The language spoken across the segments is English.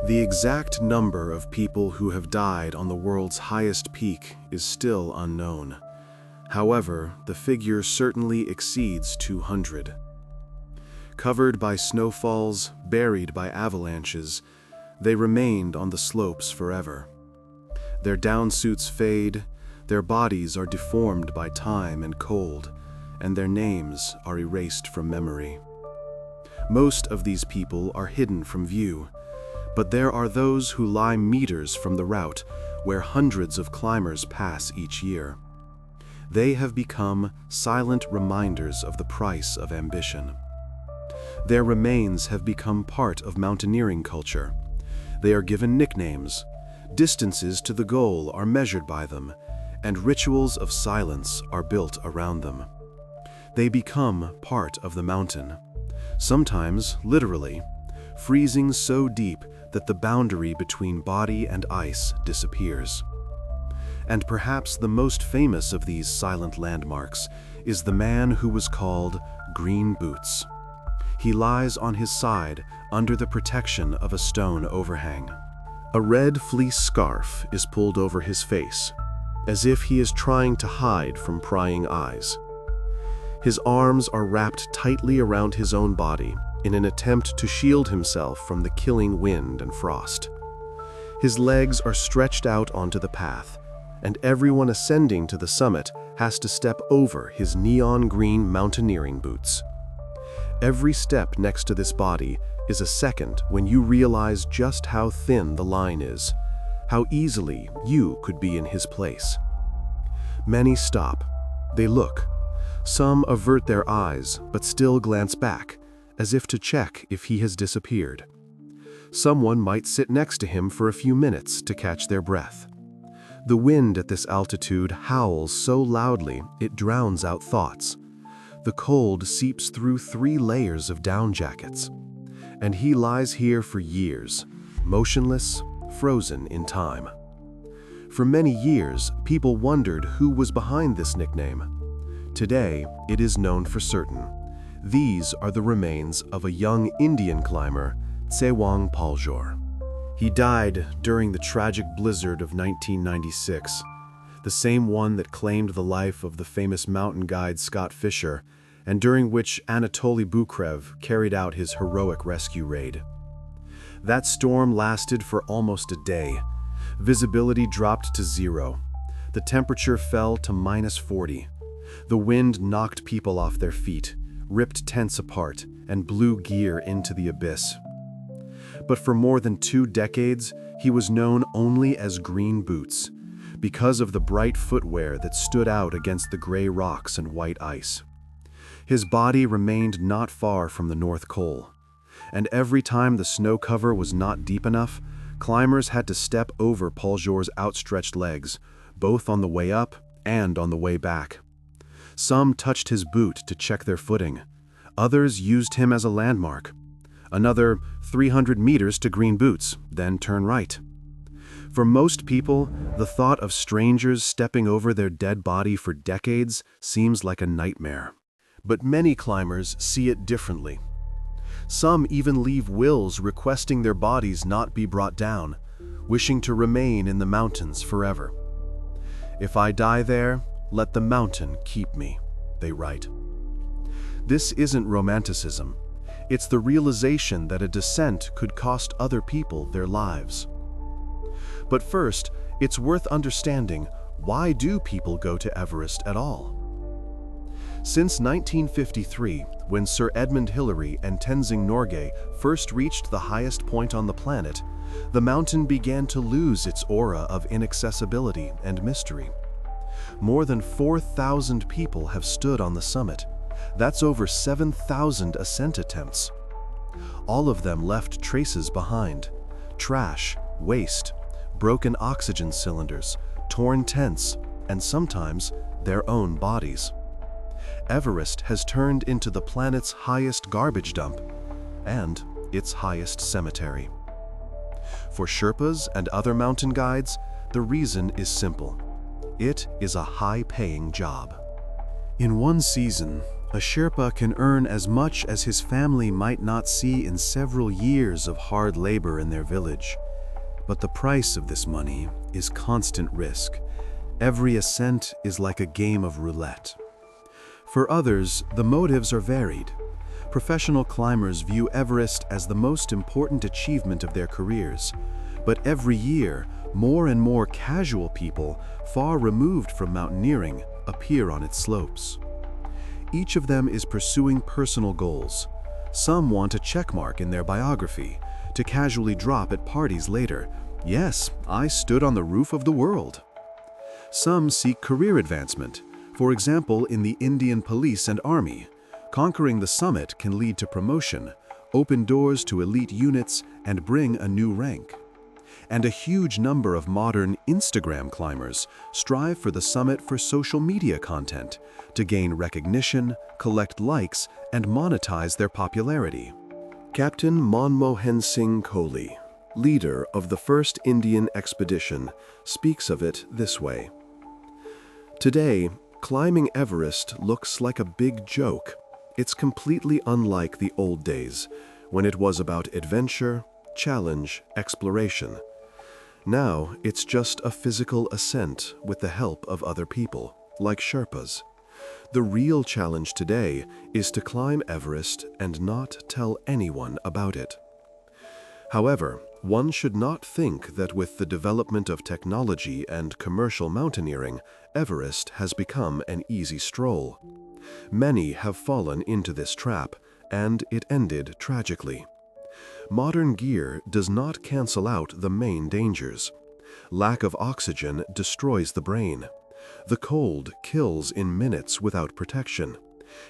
The exact number of people who have died on the world's highest peak is still unknown. However, the figure certainly exceeds 200. Covered by snowfalls, buried by avalanches, they remained on the slopes forever. Their downsuits fade, their bodies are deformed by time and cold, and their names are erased from memory. Most of these people are hidden from view, but there are those who lie meters from the route where hundreds of climbers pass each year. They have become silent reminders of the price of ambition. Their remains have become part of mountaineering culture. They are given nicknames, distances to the goal are measured by them, and rituals of silence are built around them. They become part of the mountain, sometimes literally, freezing so deep that the boundary between body and ice disappears. And perhaps the most famous of these silent landmarks is the man who was called Green Boots. He lies on his side under the protection of a stone overhang. A red fleece scarf is pulled over his face, as if he is trying to hide from prying eyes. His arms are wrapped tightly around his own body in an attempt to shield himself from the killing wind and frost. His legs are stretched out onto the path, and everyone ascending to the summit has to step over his neon green mountaineering boots. Every step next to this body is a second when you realize just how thin the line is, how easily you could be in his place. Many stop. They look. Some avert their eyes, but still glance back, as if to check if he has disappeared. Someone might sit next to him for a few minutes to catch their breath. The wind at this altitude howls so loudly it drowns out thoughts. The cold seeps through 3 layers of down jackets. And he lies here for years, motionless, frozen in time. For many years, people wondered who was behind this nickname. Today, it is known for certain. These are the remains of a young Indian climber, Tsewang Paljor. He died during the tragic blizzard of 1996, the same one that claimed the life of the famous mountain guide Scott Fisher, and during which Anatoly Bukrev carried out his heroic rescue raid. That storm lasted for almost a day. Visibility dropped to 0. The temperature fell to -40. The wind knocked people off their feet, ripped tents apart, and blew gear into the abyss. But for more than 2 decades, he was known only as Green Boots, because of the bright footwear that stood out against the gray rocks and white ice. His body remained not far from the North Pole, and every time the snow cover was not deep enough, climbers had to step over Paljor's outstretched legs, both on the way up and on the way back. Some touched his boot to check their footing. Others used him as a landmark. Another 300 meters to Green Boots, then turn right. For most people, the thought of strangers stepping over their dead body for decades seems like a nightmare. But many climbers see it differently. Some even leave wills requesting their bodies not be brought down, wishing to remain in the mountains forever. "If I die there, let the mountain keep me," they write. This isn't romanticism. It's the realization that a descent could cost other people their lives. But first, it's worth understanding, why do people go to Everest at all? Since 1953, when Sir Edmund Hillary and Tenzing Norgay first reached the highest point on the planet, the mountain began to lose its aura of inaccessibility and mystery. More than 4,000 people have stood on the summit. That's over 7,000 ascent attempts. All of them left traces behind: trash, waste, broken oxygen cylinders, torn tents, and sometimes their own bodies. Everest has turned into the planet's highest garbage dump and its highest cemetery. For Sherpas and other mountain guides, the reason is simple. It is a high-paying job. In one season, A Sherpa can earn as much as his family might not see in several years of hard labor in their village. But the price of this money is constant risk. Every ascent is like a game of roulette. For others, the motives are varied. Professional climbers view Everest as the most important achievement of their careers. But every year, more and more casual people, far removed from mountaineering, appear on its slopes. Each of them is pursuing personal goals. Some want a checkmark in their biography, to casually drop at parties later, "Yes, I stood on the roof of the world." Some seek career advancement, for example in the Indian police and army. Conquering the summit can lead to promotion, open doors to elite units, and bring a new rank. And a huge number of modern Instagram climbers strive for the summit for social media content, to gain recognition, collect likes, and monetize their popularity. Captain Manmohan Singh Kohli, leader of the first Indian expedition, speaks of it this way. "Today, climbing Everest looks like a big joke. It's completely unlike the old days, when it was about adventure, challenge, exploration. Now, it's just a physical ascent with the help of other people, like Sherpas. The real challenge today is to climb Everest and not tell anyone about it." However, one should not think that with the development of technology and commercial mountaineering, Everest has become an easy stroll. Many have fallen into this trap, and it ended tragically. Modern gear does not cancel out the main dangers. Lack of oxygen destroys the brain. The cold kills in minutes without protection.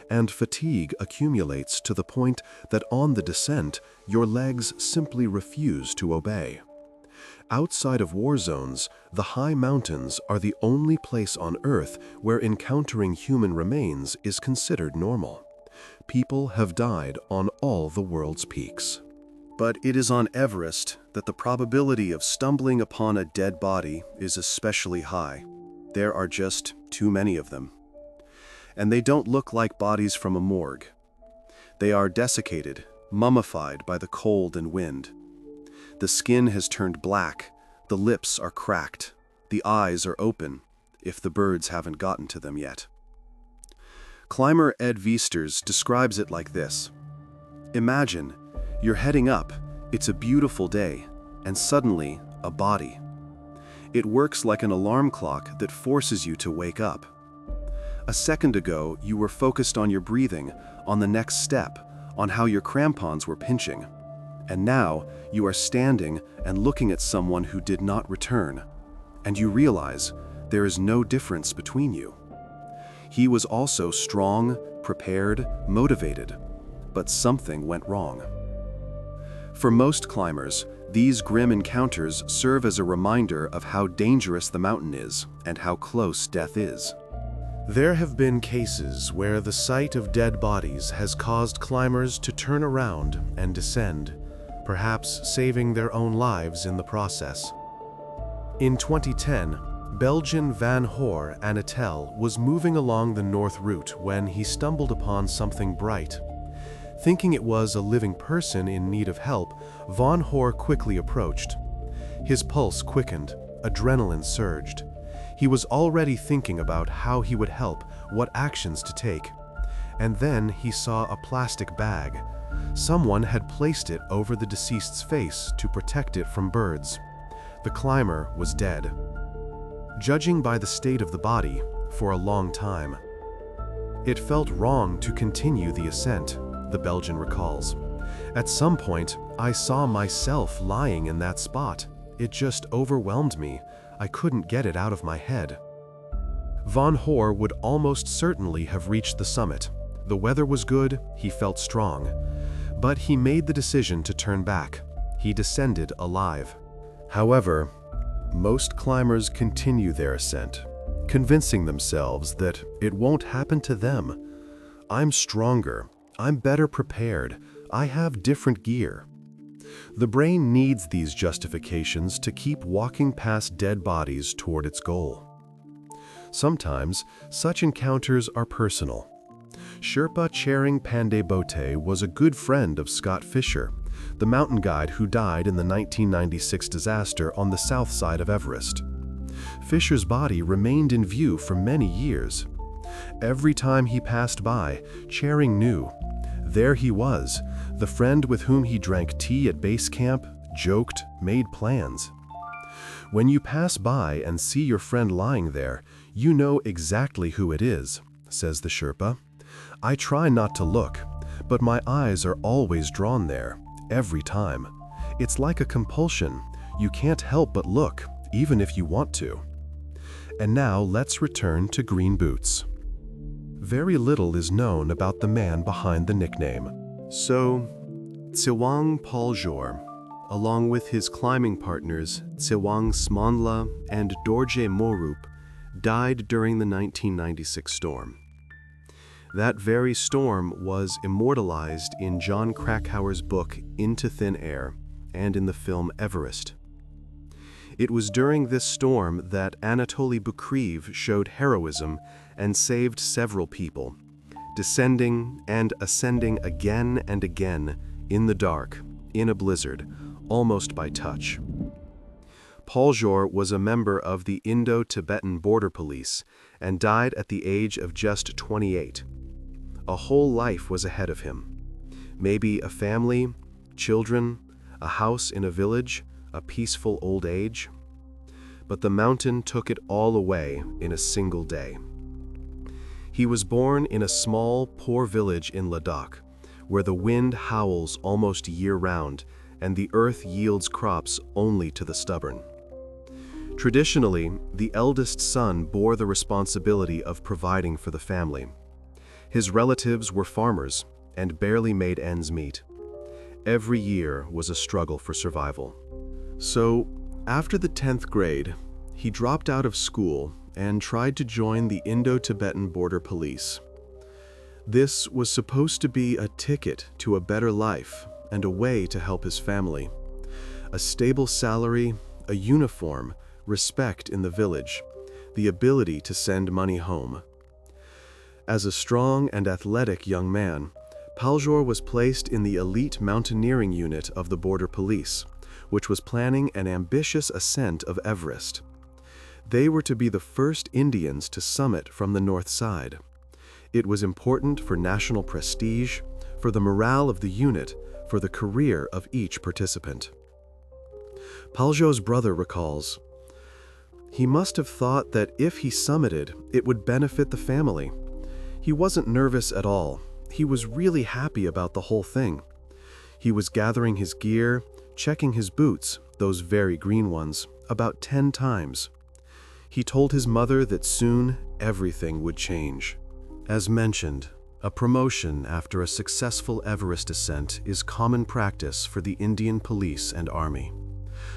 And fatigue accumulates to the point that on the descent, your legs simply refuse to obey. Outside of war zones, the high mountains are the only place on Earth where encountering human remains is considered normal. People have died on all the world's peaks. But it is on Everest that the probability of stumbling upon a dead body is especially high. There are just too many of them. And they don't look like bodies from a morgue. They are desiccated, mummified by the cold and wind. The skin has turned black, the lips are cracked, the eyes are open, if the birds haven't gotten to them yet. Climber Ed Viesters describes it like this. "Imagine, you're heading up, it's a beautiful day, and suddenly, a body. It works like an alarm clock that forces you to wake up. A second ago, you were focused on your breathing, on the next step, on how your crampons were pinching. And now, you are standing and looking at someone who did not return. And you realize there is no difference between you. He was also strong, prepared, motivated, but something went wrong." For most climbers, these grim encounters serve as a reminder of how dangerous the mountain is and how close death is. There have been cases where the sight of dead bodies has caused climbers to turn around and descend, perhaps saving their own lives in the process. In 2010, Belgian Van Hoor Anatel was moving along the north route when he stumbled upon something bright. Thinking it was a living person in need of help, Van Hoor quickly approached. His pulse quickened, adrenaline surged. He was already thinking about how he would help, what actions to take. And then he saw a plastic bag. Someone had placed it over the deceased's face to protect it from birds. The climber was dead. Judging by the state of the body, for a long time. "It felt wrong to continue the ascent," the Belgian recalls. "At some point, I saw myself lying in that spot. It just overwhelmed me. I couldn't get it out of my head." Van Hoor would almost certainly have reached the summit. The weather was good, he felt strong. But he made the decision to turn back. He descended alive. However, most climbers continue their ascent, convincing themselves that it won't happen to them. "I'm stronger. I'm better prepared. I have different gear." The brain needs these justifications to keep walking past dead bodies toward its goal. Sometimes, such encounters are personal. Sherpa Charing Pandey Bote was a good friend of Scott Fisher, the mountain guide who died in the 1996 disaster on the south side of Everest. Fisher's body remained in view for many years. Every time he passed by, Charing knew. There he was, the friend with whom he drank tea at base camp, joked, made plans. When you pass by and see your friend lying there, you know exactly who it is, says the Sherpa. I try not to look, but my eyes are always drawn there, every time. It's like a compulsion. You can't help but look, even if you want to. And now let's return to Green Boots. Very little is known about the man behind the nickname. So, Tsewang Paljor, along with his climbing partners Tsewang Smonla and Dorje Morup, died during the 1996 storm. That very storm was immortalized in John Krakauer's book Into Thin Air and in the film Everest. It was during this storm that Anatoly Bukreev showed heroism and saved several people, descending and ascending again and again in the dark, in a blizzard, almost by touch. Paljor was a member of the Indo-Tibetan Border Police and died at the age of just 28. A whole life was ahead of him. Maybe a family, children, a house in a village, a peaceful old age. But the mountain took it all away in a single day. He was born in a small, poor village in Ladakh, where the wind howls almost year-round and the earth yields crops only to the stubborn. Traditionally, the eldest son bore the responsibility of providing for the family. His relatives were farmers and barely made ends meet. Every year was a struggle for survival. So, after the 10th grade, he dropped out of school and tried to join the Indo-Tibetan Border Police. This was supposed to be a ticket to a better life and a way to help his family. A stable salary, a uniform, respect in the village, the ability to send money home. As a strong and athletic young man, Paljor was placed in the elite mountaineering unit of the Border Police, which was planning an ambitious ascent of Everest. They were to be the first Indians to summit from the north side. It was important for national prestige, for the morale of the unit, for the career of each participant. Paljor's brother recalls, "He must have thought that if he summited, it would benefit the family. He wasn't nervous at all. He was really happy about the whole thing. He was gathering his gear, checking his boots, those very green ones, about 10 times. He told his mother that soon everything would change." As mentioned, a promotion after a successful Everest ascent is common practice for the Indian police and army.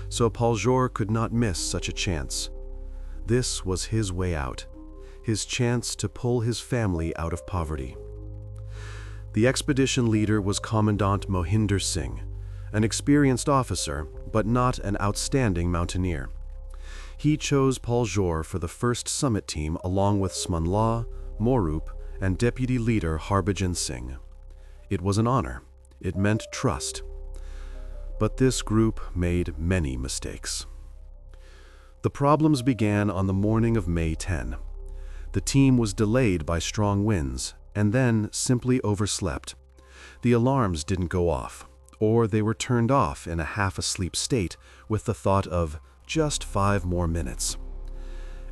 So Paljor could not miss such a chance. This was his way out, his chance to pull his family out of poverty. The expedition leader was Commandant Mohinder Singh, an experienced officer, but not an outstanding mountaineer. He chose Paljor for the first summit team along with Smonla, Morup, and deputy leader Harbhajan Singh. It was an honor. It meant trust. But this group made many mistakes. The problems began on the morning of May 10. The team was delayed by strong winds and then simply overslept. The alarms didn't go off, or they were turned off in a half-asleep state with the thought of just 5 more minutes.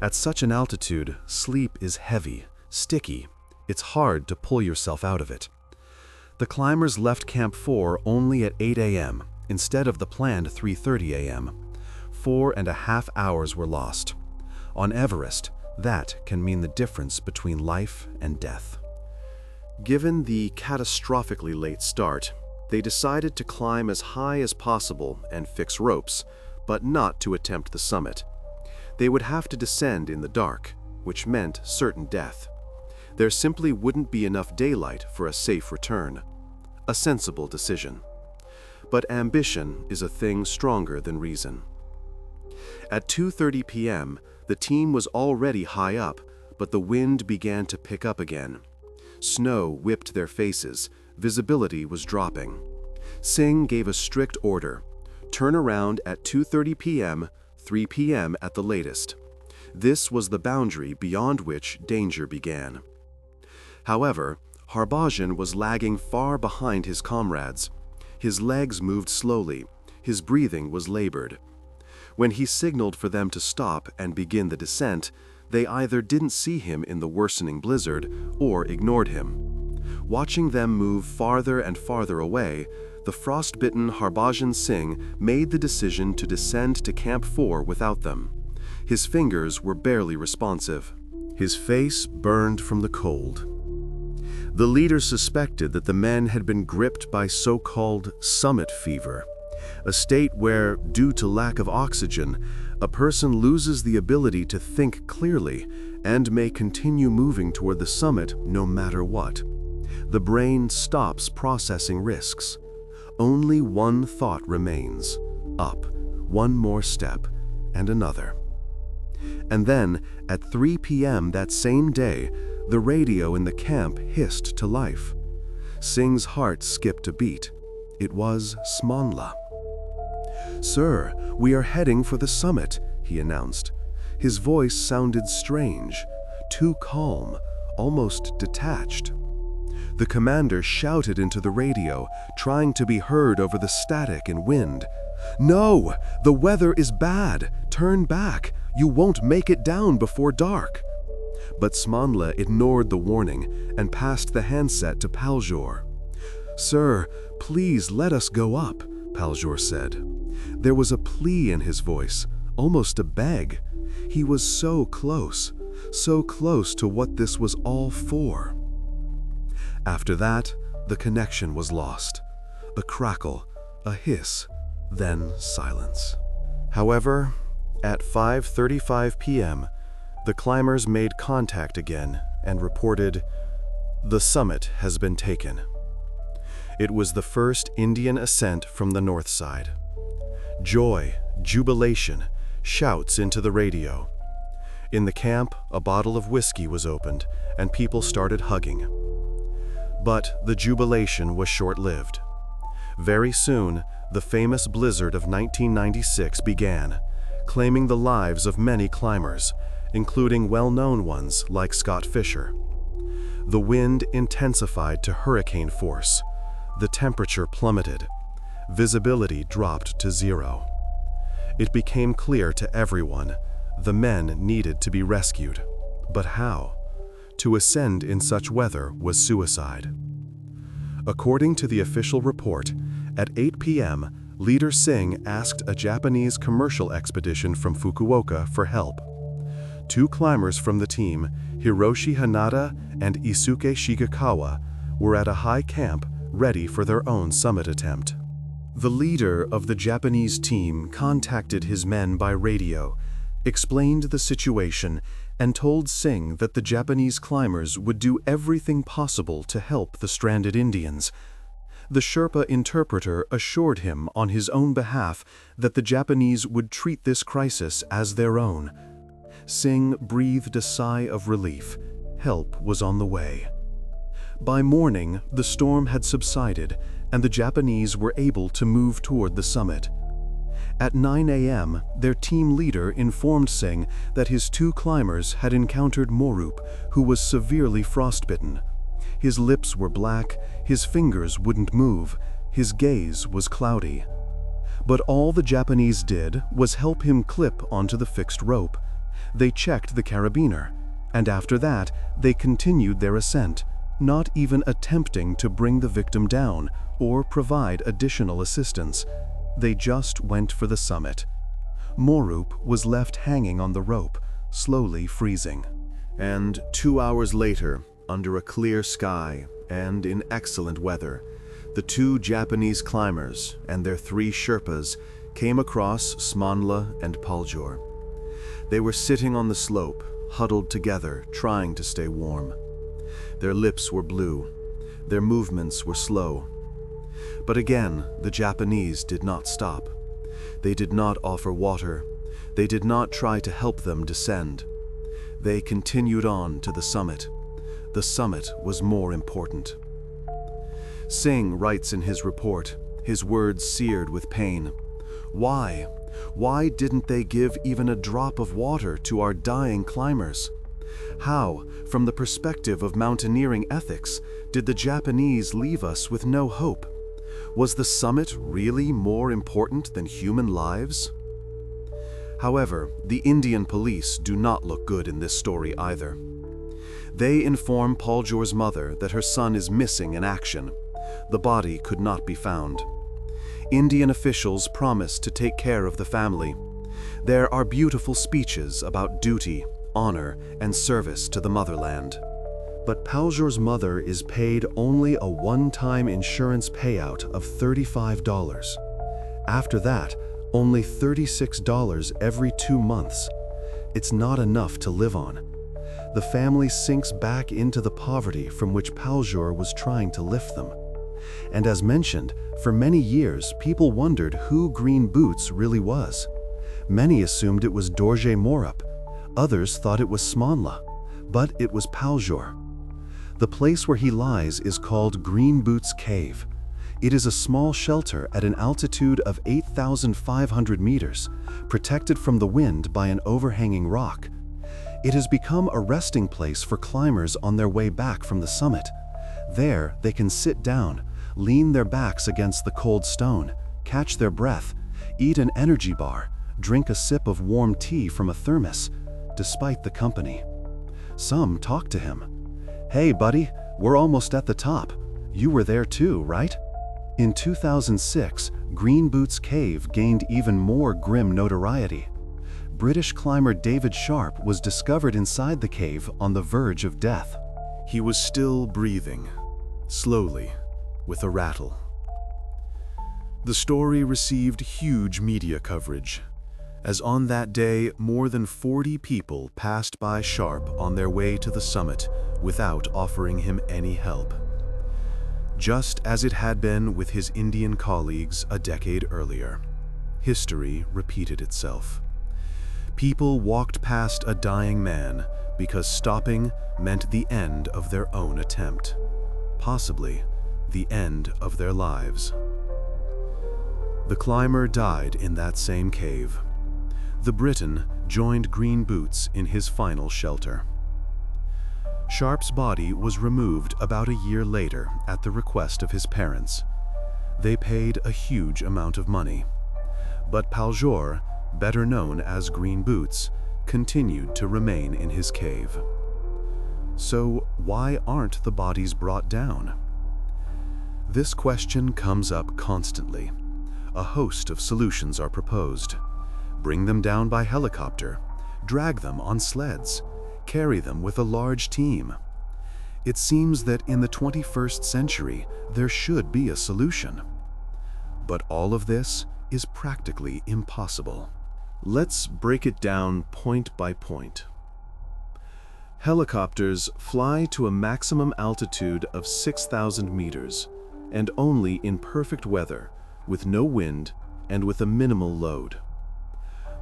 At such an altitude, sleep is heavy, sticky. It's hard to pull yourself out of it. The climbers left Camp 4 only at 8 a.m. instead of the planned 3:30 a.m. 4.5 hours were lost. On Everest, that can mean the difference between life and death. Given the catastrophically late start, they decided to climb as high as possible and fix ropes, but not to attempt the summit. They would have to descend in the dark, which meant certain death. There simply wouldn't be enough daylight for a safe return. A sensible decision. But ambition is a thing stronger than reason. At 2:30 p.m., the team was already high up, but the wind began to pick up again. Snow whipped their faces. Visibility was dropping. Singh gave a strict order: turn around at 2:30 p.m., 3 p.m. at the latest. This was the boundary beyond which danger began. However, Harbhajan was lagging far behind his comrades. His legs moved slowly. His breathing was labored. When he signaled for them to stop and begin the descent, they either didn't see him in the worsening blizzard or ignored him. Watching them move farther and farther away, the frostbitten Harbhajan Singh made the decision to descend to Camp 4 without them. His fingers were barely responsive. His face burned from the cold. The leader suspected that the men had been gripped by so-called summit fever, a state where, due to lack of oxygen, a person loses the ability to think clearly and may continue moving toward the summit no matter what. The brain stops processing risks. Only one thought remains: up, one more step, and another. And then, at 3 p.m. that same day, the radio in the camp hissed to life. Singh's heart skipped a beat. It was Smanla. "Sir, we are heading for the summit," he announced. His voice sounded strange, too calm, almost detached. The commander shouted into the radio, trying to be heard over the static and wind. "No! The weather is bad! Turn back! You won't make it down before dark!" But Smanla ignored the warning and passed the handset to Paljor. "Sir, please let us go up," Paljor said. There was a plea in his voice, almost a beg. He was so close to what this was all for. After that, the connection was lost. A crackle, a hiss, then silence. However, at 5:35 p.m., the climbers made contact again and reported, "The summit has been taken." It was the first Indian ascent from the north side. Joy, jubilation, shouts into the radio. In the camp, a bottle of whiskey was opened, and people started hugging. But the jubilation was short-lived. Very soon, the famous blizzard of 1996 began, claiming the lives of many climbers, including well-known ones like Scott Fisher. The wind intensified to hurricane force. The temperature plummeted. Visibility dropped to 0. It became clear to everyone: the men needed to be rescued. But how? To ascend in such weather was suicide. According to the official report, at 8 p.m., Leader Singh asked a Japanese commercial expedition from Fukuoka for help. 2 climbers from the team, Hiroshi Hanada and Isuke Shigekawa, were at a high camp ready for their own summit attempt. The leader of the Japanese team contacted his men by radio, explained the situation, and told Singh that the Japanese climbers would do everything possible to help the stranded Indians. The Sherpa interpreter assured him on his own behalf that the Japanese would treat this crisis as their own. Singh breathed a sigh of relief. Help was on the way. By morning, the storm had subsided, and the Japanese were able to move toward the summit. At 9 a.m., their team leader informed Singh that his 2 climbers had encountered Morup, who was severely frostbitten. His lips were black, his fingers wouldn't move, his gaze was cloudy. But all the Japanese did was help him clip onto the fixed rope. They checked the carabiner, and after that, they continued their ascent, not even attempting to bring the victim down or provide additional assistance. They just went for the summit. Morup was left hanging on the rope, slowly freezing. And 2 hours later, under a clear sky and in excellent weather, the 2 Japanese climbers and their 3 Sherpas came across Smanla and Paljor. They were sitting on the slope, huddled together, trying to stay warm. Their lips were blue. Their movements were slow. But again, the Japanese did not stop. They did not offer water. They did not try to help them descend. They continued on to the summit. the summit was more important. Singh writes in his report, his words seared with pain, "Why? Why didn't they give even a drop of water to our dying climbers? How, from the perspective of mountaineering ethics, did the Japanese leave us with no hope? Was the summit really more important than human lives?" However, the Indian police do not look good in this story either. They inform Paljor's mother that her son is missing in action. The body could not be found. Indian officials promise to take care of the family. There are beautiful speeches about duty, honor, and service to the motherland. But Paljor's mother is paid only a one-time insurance payout of $35. After that, only $36 every 2 months. It's not enough to live on. The family sinks back into the poverty from which Paljor was trying to lift them. And as mentioned, for many years, people wondered who Green Boots really was. Many assumed it was Dorje Morup. Others thought it was Smonla, but it was Paljor. The place where he lies is called Green Boots Cave. It is a small shelter at an altitude of 8,500 meters, protected from the wind by an overhanging rock. It has become a resting place for climbers on their way back from the summit. There, they can sit down, lean their backs against the cold stone, catch their breath, eat an energy bar, drink a sip of warm tea from a thermos, despite the company. Some talk to him. "Hey buddy, we're almost at the top. You were there too, right?" In 2006, Green Boots Cave gained even more grim notoriety. British climber David Sharp was discovered inside the cave on the verge of death. He was still breathing, slowly, with a rattle. The story received huge media coverage, as on that day more than 40 people passed by Sharp on their way to the summit without offering him any help. Just as it had been with his Indian colleagues a decade earlier, history repeated itself. People walked past a dying man because stopping meant the end of their own attempt, possibly the end of their lives. The climber died in that same cave. The Briton joined Green Boots in his final shelter. Sharp's body was removed about a year later at the request of his parents. They paid a huge amount of money. But Paljor, better known as Green Boots, continued to remain in his cave. So why aren't the bodies brought down? This question comes up constantly. A host of solutions are proposed. Bring them down by helicopter, drag them on sleds, carry them with a large team. It seems that in the 21st century, there should be a solution. But all of this is practically impossible. Let's break it down point by point. Helicopters fly to a maximum altitude of 6,000 meters, and only in perfect weather, with no wind and with a minimal load.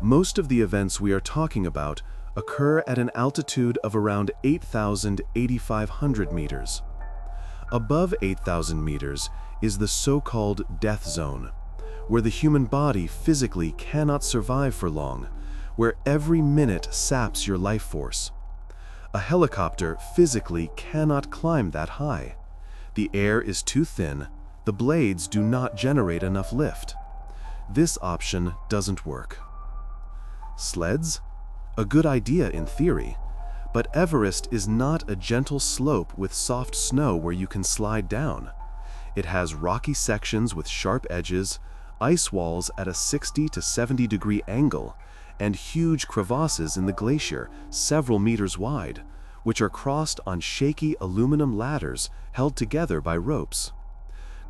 Most of the events we are talking about occur at an altitude of around 8,500 meters. Above 8,000 meters is the so-called death zone, where the human body physically cannot survive for long, where every minute saps your life force. A helicopter physically cannot climb that high. The air is too thin, the blades do not generate enough lift. This option doesn't work. Sleds? A good idea in theory, but Everest is not a gentle slope with soft snow where you can slide down. It has rocky sections with sharp edges, ice walls at a 60 to 70 degree angle, and huge crevasses in the glacier several meters wide, which are crossed on shaky aluminum ladders held together by ropes.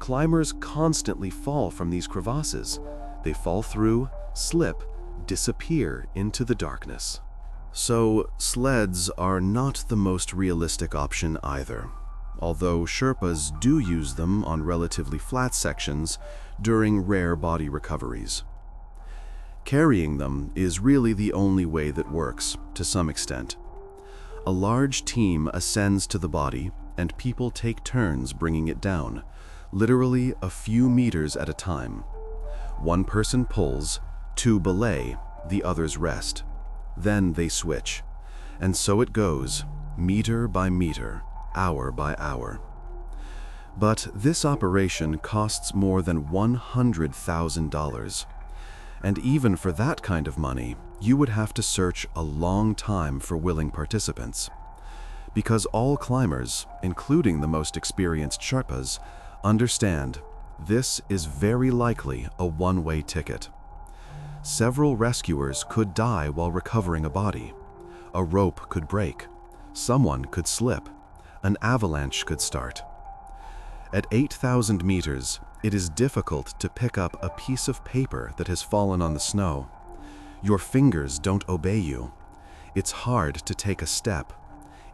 Climbers constantly fall from these crevasses. They fall through, slip, disappear into the darkness. So sleds are not the most realistic option either, although Sherpas do use them on relatively flat sections during rare body recoveries. Carrying them is really the only way that works, to some extent. A large team ascends to the body, and people take turns bringing it down, literally a few meters at a time. One person pulls, two belay, the others rest. Then they switch. And so it goes, meter by meter, hour by hour. But this operation costs more than $100,000. And even for that kind of money, you would have to search a long time for willing participants. Because all climbers, including the most experienced Sherpas, understand this is very likely a one-way ticket. Several rescuers could die while recovering a body. A rope could break. Someone could slip. An avalanche could start. At 8,000 meters, it is difficult to pick up a piece of paper that has fallen on the snow. Your fingers don't obey you. It's hard to take a step.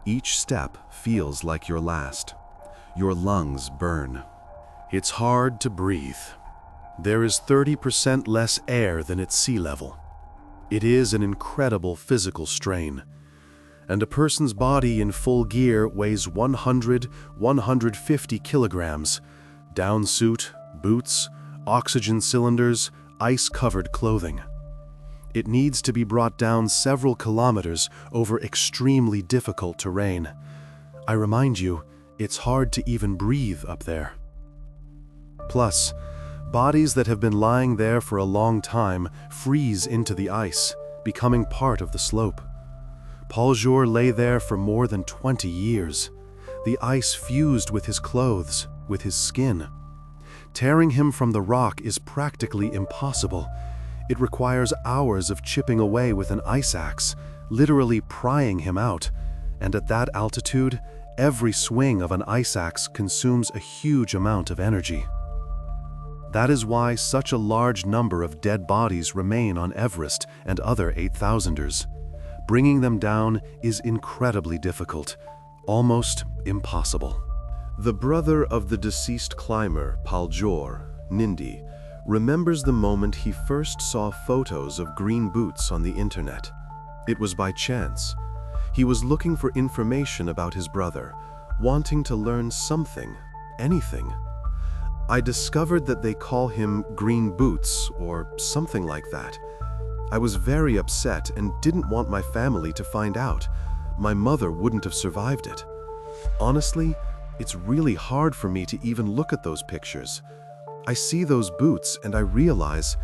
Each step feels like your last. Your lungs burn. It's hard to breathe. There is 30% less air than at sea level. It is an incredible physical strain. And a person's body in full gear weighs 150 kilograms. Down suit, boots, oxygen cylinders, ice-covered clothing. It needs to be brought down several kilometers over extremely difficult terrain. I remind you, it's hard to even breathe up there. Plus, bodies that have been lying there for a long time freeze into the ice, becoming part of the slope. Paul Jour lay there for more than 20 years. The ice fused with his clothes, with his skin. Tearing him from the rock is practically impossible. It requires hours of chipping away with an ice axe, literally prying him out. And at that altitude, every swing of an ice axe consumes a huge amount of energy. That is why such a large number of dead bodies remain on Everest and other 8,000ers. Bringing them down is incredibly difficult, almost impossible. The brother of the deceased climber, Paul Jour, Nindi, remembers the moment he first saw photos of green boots on the internet. It was by chance. He was looking for information about his brother, wanting to learn something, anything. I discovered that they call him Green Boots or something like that. I was very upset and didn't want my family to find out. My mother wouldn't have survived it. Honestly, it's really hard for me to even look at those pictures. I see those boots and I realize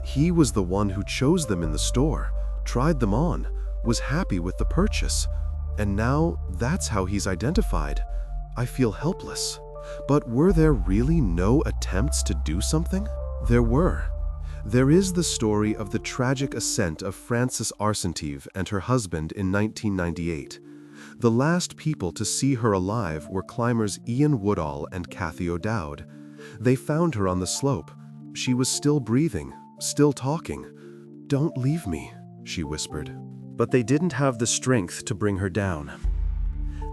he was the one who chose them in the store, tried them on, was happy with the purchase. And now that's how he's identified. I feel helpless. But were there really no attempts to do something? There were. There is the story of the tragic ascent of Frances Arsentive and her husband in 1998. The last people to see her alive were climbers Ian Woodall and Kathy O'Dowd. They found her on the slope. She was still breathing, still talking. "Don't leave me," she whispered. But they didn't have the strength to bring her down.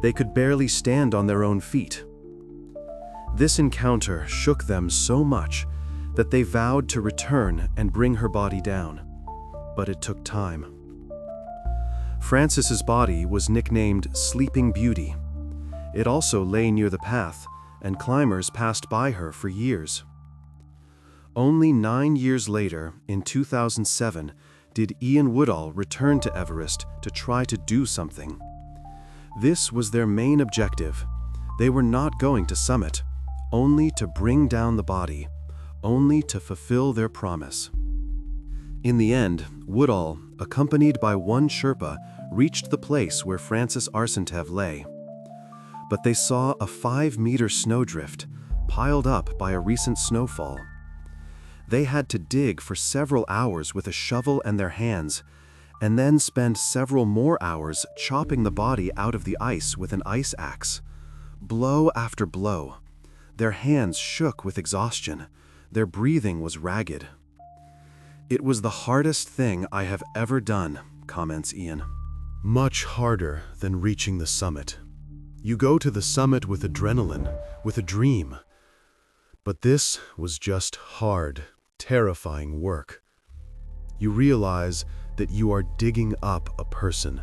They could barely stand on their own feet. This encounter shook them so much that they vowed to return and bring her body down. But it took time. Frances's body was nicknamed Sleeping Beauty. It also lay near the path, and climbers passed by her for years. Only 9 years later, in 2007, did Ian Woodall return to Everest to try to do something. This was their main objective. They were not going to summit, only to bring down the body, only to fulfill their promise. In the end, Woodall, accompanied by one Sherpa, reached the place where Frances Arsentive lay. But they saw a 5-meter snowdrift piled up by a recent snowfall. They had to dig for several hours with a shovel in their hands, and then spend several more hours chopping the body out of the ice with an ice axe. Blow after blow. Their hands shook with exhaustion. Their breathing was ragged. "It was the hardest thing I have ever done," comments Ian. "Much harder than reaching the summit. You go to the summit with adrenaline, with a dream. But this was just hard, terrifying work. You realize that you are digging up a person.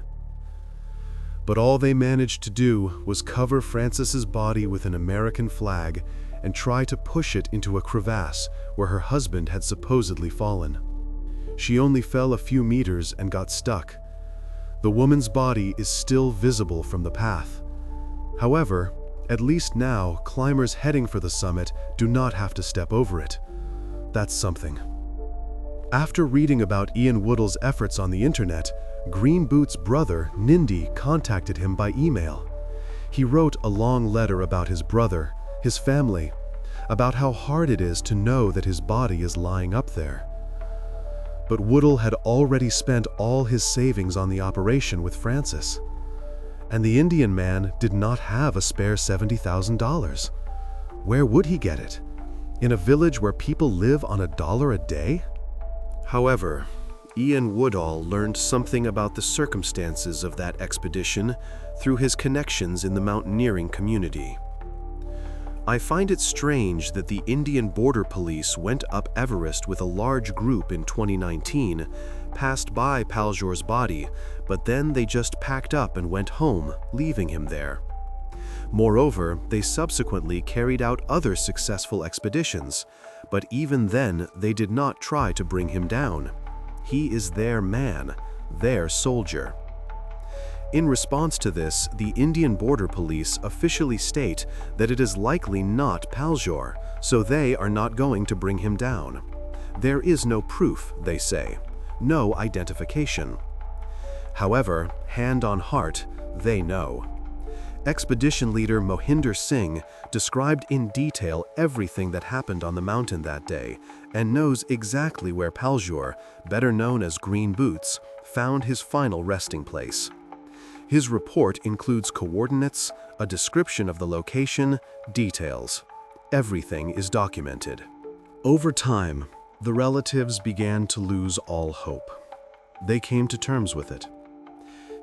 But all they managed to do was cover Frances's body with an American flag and try to push it into a crevasse where her husband had supposedly fallen. She only fell a few meters and got stuck. The woman's body is still visible from the path. However, at least now, climbers heading for the summit do not have to step over it. That's something. After reading about Ian Woodall's efforts on the internet, Green Boots' brother, Nindy, contacted him by email. He wrote a long letter about his brother, his family, about how hard it is to know that his body is lying up there. But Woodall had already spent all his savings on the operation with Frances. And the Indian man did not have a spare $70,000. Where would he get it? In a village where people live on $1 a day? However, Ian Woodall learned something about the circumstances of that expedition through his connections in the mountaineering community. I find it strange that the Indian Border Police went up Everest with a large group in 2019, passed by Paljor's body, but then they just packed up and went home, leaving him there. Moreover, they subsequently carried out other successful expeditions, but even then they did not try to bring him down. He is their man, their soldier. In response to this, the Indian Border Police officially state that it is likely not Paljor, so they are not going to bring him down. There is no proof, they say, no identification. However, hand on heart, they know. Expedition leader Mohinder Singh described in detail everything that happened on the mountain that day and knows exactly where Paljor, better known as Green Boots, found his final resting place. His report includes coordinates, a description of the location, details. Everything is documented. Over time, the relatives began to lose all hope. They came to terms with it.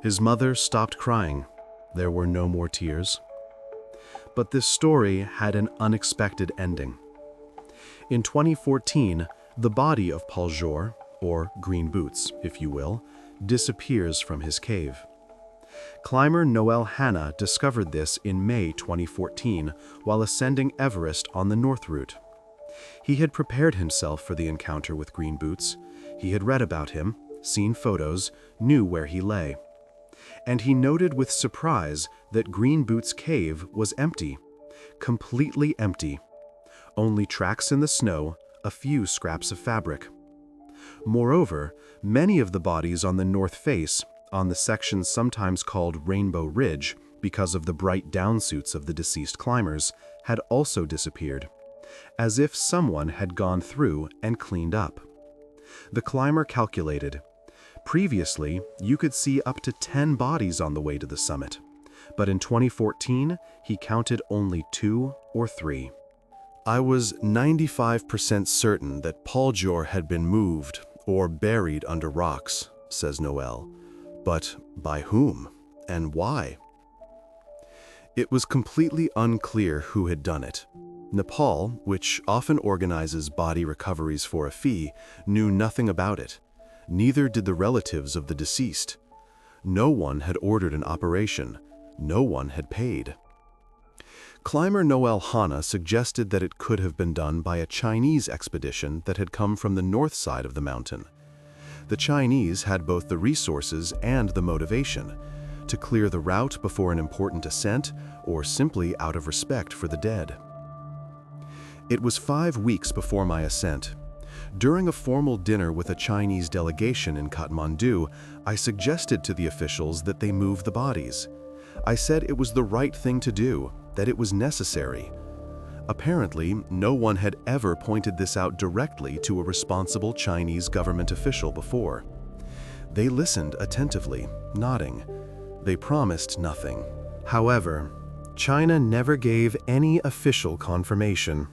His mother stopped crying. There were no more tears. But this story had an unexpected ending. In 2014, the body of Paljor, or Green Boots, if you will, disappears from his cave. Climber Noel Hanna discovered this in May 2014 while ascending Everest on the North Route. He had prepared himself for the encounter with Green Boots. He had read about him, seen photos, knew where he lay. And he noted with surprise that Green Boots' cave was empty, completely empty. Only tracks in the snow, a few scraps of fabric. Moreover, many of the bodies on the north face, on the section sometimes called Rainbow Ridge because of the bright downsuits of the deceased climbers, had also disappeared, as if someone had gone through and cleaned up. The climber calculated. Previously, you could see up to 10 bodies on the way to the summit, but in 2014, he counted only 2 or 3. I was 95% certain that Paljor had been moved or buried under rocks, says Noel. But by whom and why? It was completely unclear who had done it. Nepal, which often organizes body recoveries for a fee, knew nothing about it. Neither did the relatives of the deceased. No one had ordered an operation. No one had paid. Climber Noel Hanna suggested that it could have been done by a Chinese expedition that had come from the north side of the mountain. The Chinese had both the resources and the motivation to clear the route before an important ascent or simply out of respect for the dead. It was 5 weeks before my ascent. During a formal dinner with a Chinese delegation in Kathmandu, I suggested to the officials that they move the bodies. I said it was the right thing to do, that it was necessary. Apparently, no one had ever pointed this out directly to a responsible Chinese government official before. They listened attentively, nodding. They promised nothing. However, China never gave any official confirmation.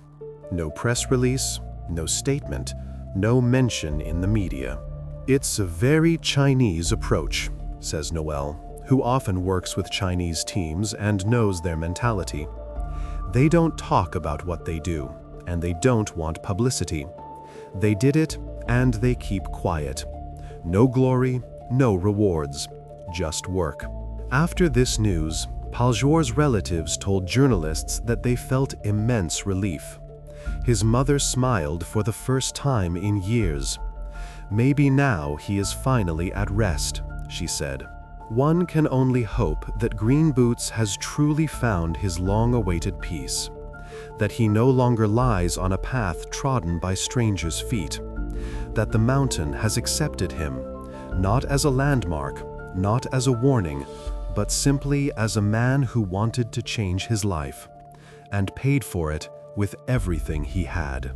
No press release, no statement, no mention in the media. It's a very Chinese approach, says Noel, who often works with Chinese teams and knows their mentality. They don't talk about what they do, and they don't want publicity. They did it, and they keep quiet. No glory, no rewards, just work. After this news, Paljor's relatives told journalists that they felt immense relief. His mother smiled for the first time in years. "Maybe now he is finally at rest," she said. One can only hope that Green Boots has truly found his long-awaited peace, that he no longer lies on a path trodden by strangers' feet, that the mountain has accepted him, not as a landmark, not as a warning, but simply as a man who wanted to change his life, and paid for it with everything he had.